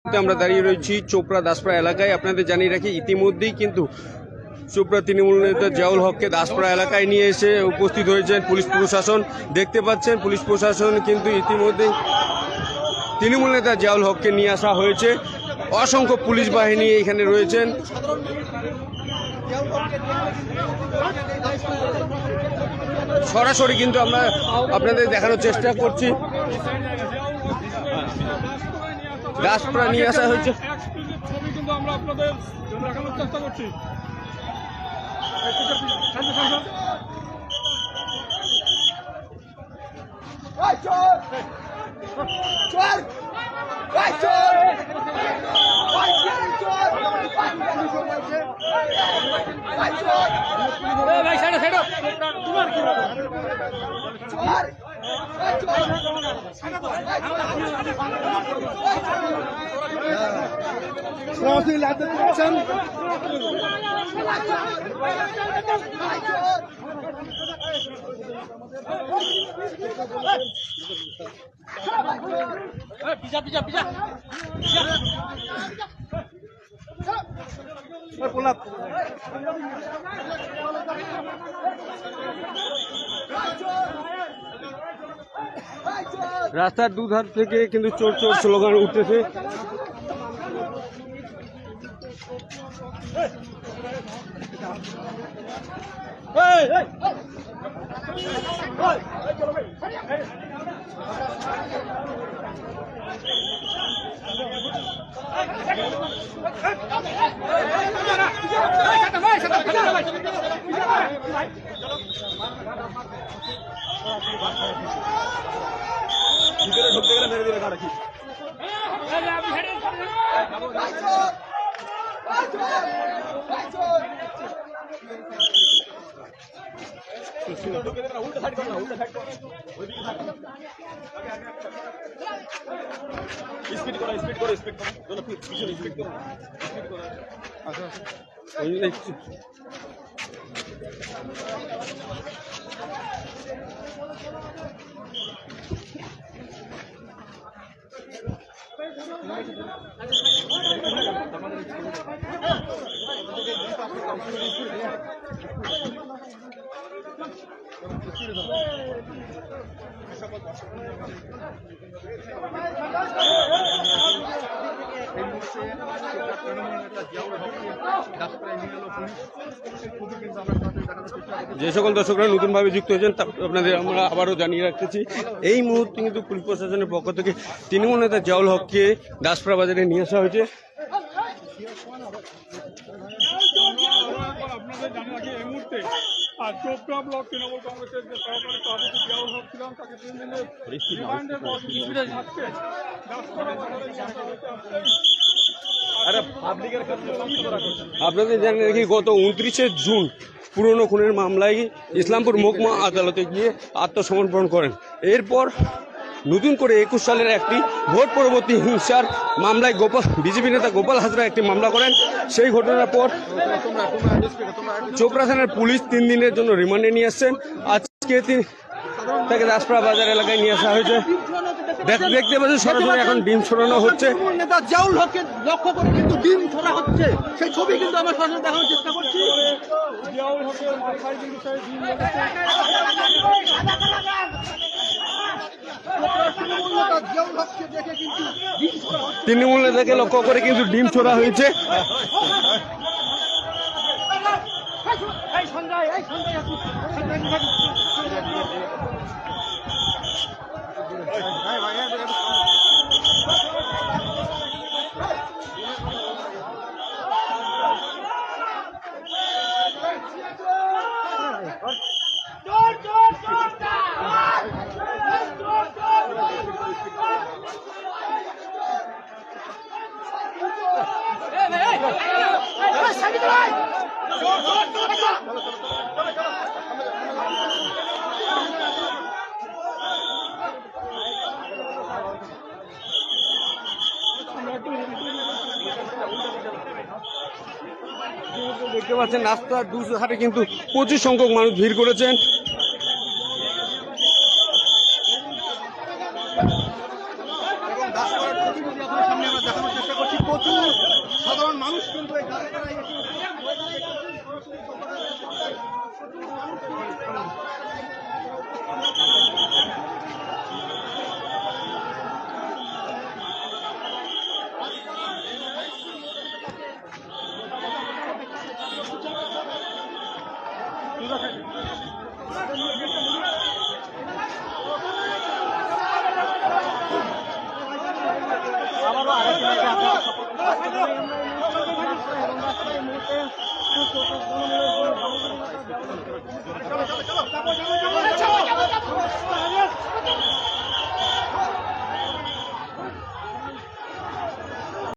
আমরা দাঁড়িয়ে রয়েছি চোপড়া দাসপাড়া এলাকায়। আপনাদের জানিয়ে রাখি, ইতিমধ্যেই কিন্তু চোপড়া তৃণমূল নেতা জিয়াউল হককে দাসপাড়া এলাকায় নিয়ে এসে উপস্থিত হয়েছেন পুলিশ প্রশাসন। দেখতে পাচ্ছেন পুলিশ প্রশাসন কিন্তু ইতিমধ্যেই তৃণমূল নেতা জিয়াউল হককে নিয়ে আসা হয়েছে। অসংখ্য পুলিশ বাহিনী এখানে রয়েছেন। সরাসরি কিন্তু আমরা আপনাদের দেখানোর চেষ্টা করছি। দাসপাড়া নিয়ে আসা হয়েছে। ছবি কিন্তু আমরা আপনাদের দেখানোর চেষ্টা করছি। রাস্তার দুধার থেকে কিন্তু চোর চোর স্লোগান উঠতেছে। ভিতরে ঢুকতে গেলে মেরে দিলে রাখি। স্পিড করো, স্পিড করো, স্পিড করো, দোনো পিছনে স্পিড করো, স্পিড করো। আচ্ছা আচ্ছা যে সকল দর্শকরা নতুনভাবে যুক্ত হয়েছেন আপনাদের আমরা আবারও জানিয়ে রাখতেছি, এই মুহূর্তে কিন্তু পুলিশ প্রশাসনের পক্ষ থেকে তৃণমূল নেতা জিয়াউল হককে দাসপাড়া বাজারে নিয়ে আসা হয়েছে। আপনাদের জানিয়ে রাখি, এই মুহূর্তে চোপড়া ব্লক তৃণমূল কংগ্রেসের যে সহকারী সভাপতি জিয়াউল হক ছিলেন, তাকে 3 দিনের রিমান্ডের পর আজকে দাসপাড়া বাজারে নিয়ে আসা হয়েছে। আপনাদের জানিয়ে রাখি, গত 29শে জুন পুরনো খুনের মামলায় ইসলামপুর মহকুমা আদালতে গিয়ে আত্মসমর্পণ করেন। এরপর নতুন করে 21 সালের একটি ভোট পরবর্তী হিংসার মামলায় বিজেপি নেতা গোপাল হাজরা একটি মামলা করেন। সেই ঘটনার পর চোপড়া থানার পুলিশ 3 দিনের জন্য রিমান্ডে নিয়ে আসছেন। আজকে তাকে দাসপাড়া বাজার এলাকায় নিয়ে আসা হয়েছে। দেখতে পাচ্ছেন সরাসরি এখন ডিম ছড়ানো হচ্ছে। নেতা জিয়াউল হককে লক্ষ্য করে কিন্তু ডিম ছড়া হচ্ছে, সেই ছবি কিন্তু আমরা সরাসরি দেখানোর চেষ্টা করছি। জিয়াউল হকের মাথায় কিন্তু সেই ডিম লেগেছে। তৃণমূল নেতাকে লক্ষ্য করে কিন্তু ডিম ছোড়া হয়েছে। দেখতে পাচ্ছেন রাস্তার দুধারে কিন্তু প্রচুর সংখ্যক মানুষ ভিড় করেছেন। সামনে আমরা দেখানোর চেষ্টা চোপড়া